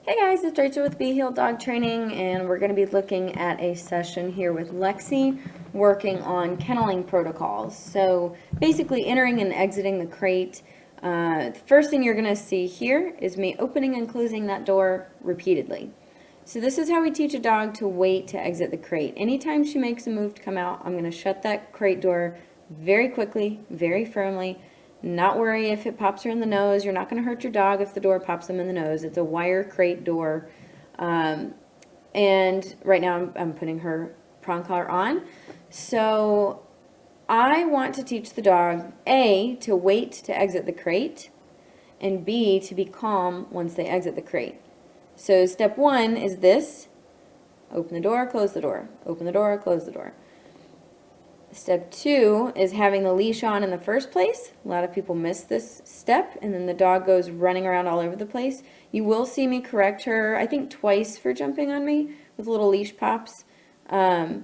Hey guys, it's Rachel with Be Healed Dog Training, and we're going to be looking at a session here with Lexi working on kenneling protocols. So basically entering and exiting the crate. The first thing you're going to see here is me opening and closing that door repeatedly. So this is how we teach a dog to wait to exit the crate. Anytime she makes a move to come out, I'm going to shut that crate door very quickly, very firmly. Not worry if it pops her in the nose. You're not going to hurt your dog if the door pops them in the nose. It's a wire crate door. And right now I'm putting her prong collar on. So I want to teach the dog, A, to wait to exit the crate, and B, to be calm once they exit the crate. So step one is this: open the door, close the door, open the door, close the door. Step two is having the leash on in the first place. A lot of people miss this step, and then the dog goes running around all over the place. You will see me correct her, I think, twice for jumping on me with little leash pops. A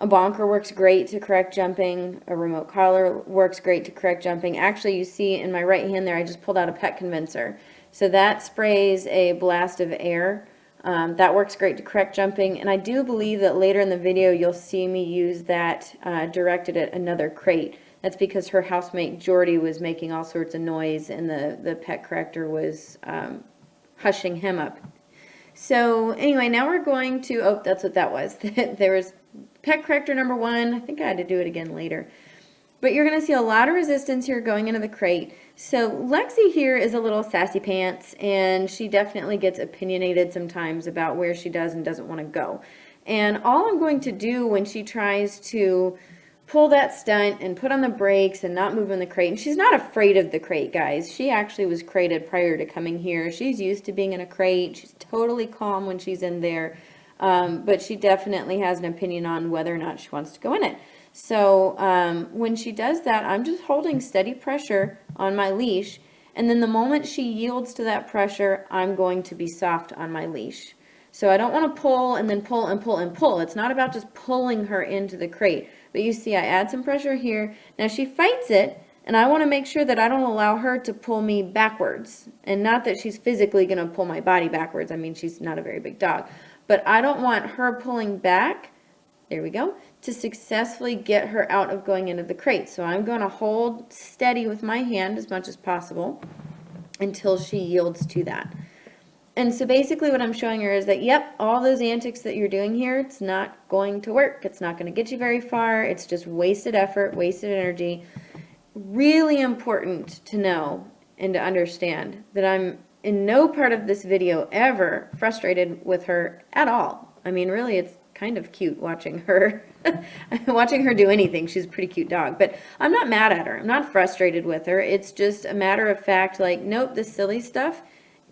bonker works great to correct jumping. A remote collar works great to correct jumping. Actually, you see in my right hand there, I just pulled out a pet convincer. So that sprays a blast of air. That works great to correct jumping, and I do believe that later in the video you'll see me use that directed at another crate. That's because her housemate Jordy was making all sorts of noise, and the pet corrector was hushing him up. So anyway, now we're going to, oh, that's what that was. There was pet corrector number one. I think I had to do it again later. But you're going to see a lot of resistance here going into the crate. So Lexi here is a little sassy pants, and she definitely gets opinionated sometimes about where she does and doesn't want to go. And all I'm going to do when she tries to pull that stunt and put on the brakes and not move in the crate, and she's not afraid of the crate, guys. She actually was crated prior to coming here. She's used to being in a crate. She's totally calm when she's in there, but she definitely has an opinion on whether or not she wants to go in it. So when she does that, I'm just holding steady pressure on my leash, and then the moment she yields to that pressure, I'm going to be soft on my leash. So I don't want to pull and then pull and pull and pull. It's not about just pulling her into the crate. But you see I add some pressure here. Now she fights it, and I want to make sure that I don't allow her to pull me backwards. And not that she's physically going to pull my body backwards. I mean, she's not a very big dog. But I don't want her pulling back, there we go, to successfully get her out of going into the crate. So I'm going to hold steady with my hand as much as possible until she yields to that. And so basically what I'm showing her is that, yep, all those antics that you're doing here, it's not going to work. It's not going to get you very far. It's just wasted effort, wasted energy. Really important to know and to understand that I'm in no part of this video ever frustrated with her at all. I mean, really, it's kind of cute watching her do anything. She's a pretty cute dog, but I'm not mad at her. I'm not frustrated with her. It's just a matter of fact, like, nope, this silly stuff,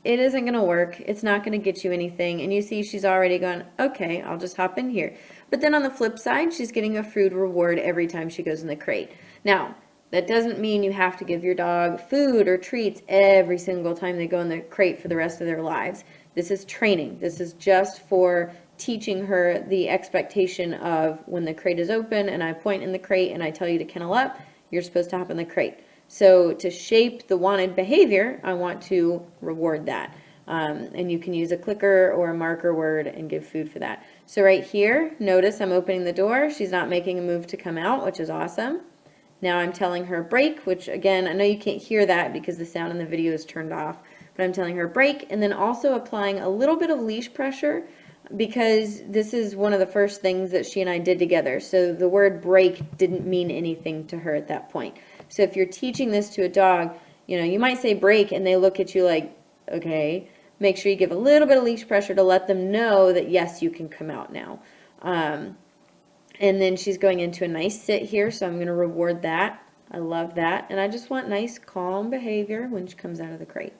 it isn't going to work. It's not going to get you anything. And you see she's already gone, okay, I'll just hop in here. But then on the flip side, she's getting a food reward every time she goes in the crate. Now, that doesn't mean you have to give your dog food or treats every single time they go in the crate for the rest of their lives. This is training. This is just for teaching her the expectation of when the crate is open and I point in the crate and I tell you to kennel up, you're supposed to hop in the crate. So to shape the wanted behavior, I want to reward that. And you can use a clicker or a marker word and give food for that. So right here, notice I'm opening the door. She's not making a move to come out, which is awesome. Now I'm telling her break, which again, I know you can't hear that because the sound in the video is turned off, but I'm telling her break, and then also applying a little bit of leash pressure, because this is one of the first things that she and I did together. So the word break didn't mean anything to her at that point. So if you're teaching this to a dog, you know, you might say break and they look at you like, okay, make sure you give a little bit of leash pressure to let them know that yes, you can come out now. And then she's going into a nice sit here, so I'm going to reward that. I love that. And I just want nice, calm behavior when she comes out of the crate.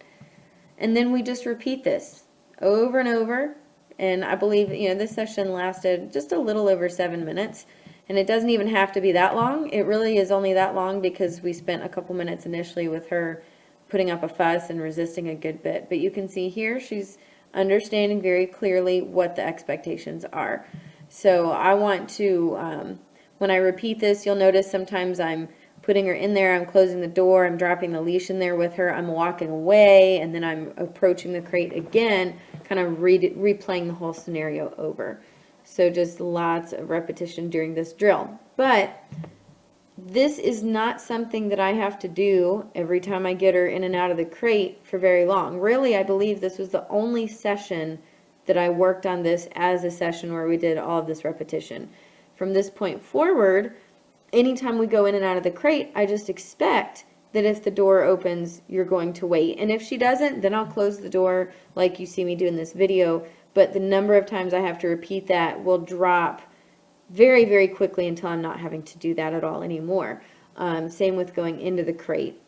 And then we just repeat this over and over. And I believe, you know, this session lasted just a little over 7 minutes. And it doesn't even have to be that long. It really is only that long because we spent a couple minutes initially with her putting up a fuss and resisting a good bit. But you can see here she's understanding very clearly what the expectations are. So I want to, when I repeat this, you'll notice sometimes I'm putting her in there, I'm closing the door, I'm dropping the leash in there with her, I'm walking away, and then I'm approaching the crate again, kind of replaying the whole scenario over. So just lots of repetition during this drill. But this is not something that I have to do every time I get her in and out of the crate for very long. Really, I believe this was the only session that I worked on this as a session where we did all of this repetition. From this point forward, anytime we go in and out of the crate, I just expect that if the door opens, you're going to wait. And if she doesn't, then I'll close the door like you see me do in this video. But the number of times I have to repeat that will drop very, very quickly until I'm not having to do that at all anymore. Same with going into the crate.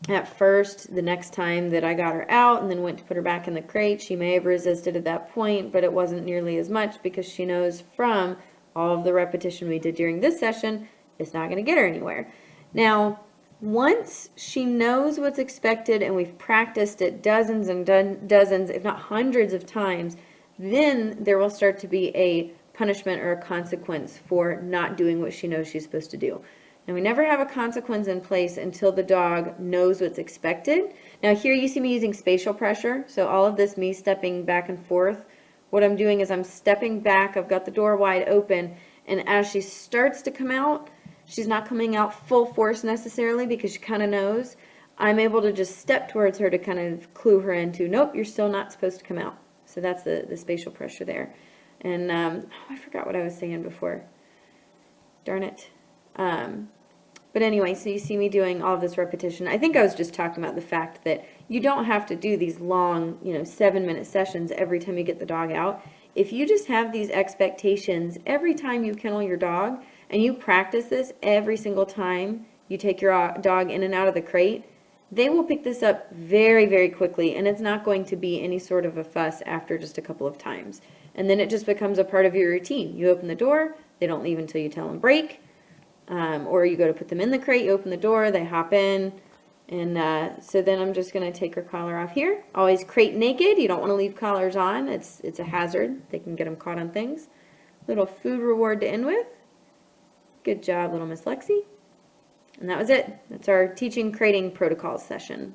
At first, the next time that I got her out and then went to put her back in the crate, she may have resisted at that point, but it wasn't nearly as much because she knows from all of the repetition we did during this session, it's not going to get her anywhere. Now, once she knows what's expected and we've practiced it dozens and dozens, if not hundreds of times, then there will start to be a punishment or a consequence for not doing what she knows she's supposed to do. And we never have a consequence in place until the dog knows what's expected. Now here you see me using spatial pressure. So all of this, me stepping back and forth, what I'm doing is I'm stepping back, I've got the door wide open, and as she starts to come out, she's not coming out full force necessarily because she kind of knows. I'm able to just step towards her to kind of clue her into, nope, you're still not supposed to come out. So that's the spatial pressure there. And I forgot what I was saying before. Darn it. But anyway, so you see me doing all this repetition. I think I was just talking about the fact that you don't have to do these long, 7-minute sessions every time you get the dog out. If you just have these expectations every time you kennel your dog, and you practice this every single time you take your dog in and out of the crate, they will pick this up very, very quickly, and it's not going to be any sort of a fuss after just a couple of times. And then it just becomes a part of your routine. You open the door, they don't leave until you tell them break, or you go to put them in the crate, you open the door, they hop in, and so then I'm just going to take her collar off here. Always crate naked. You don't want to leave collars on. It's a hazard. They can get them caught on things. Little food reward to end with. Good job, little Miss Lexi. And that was it. That's our teaching crating protocols session.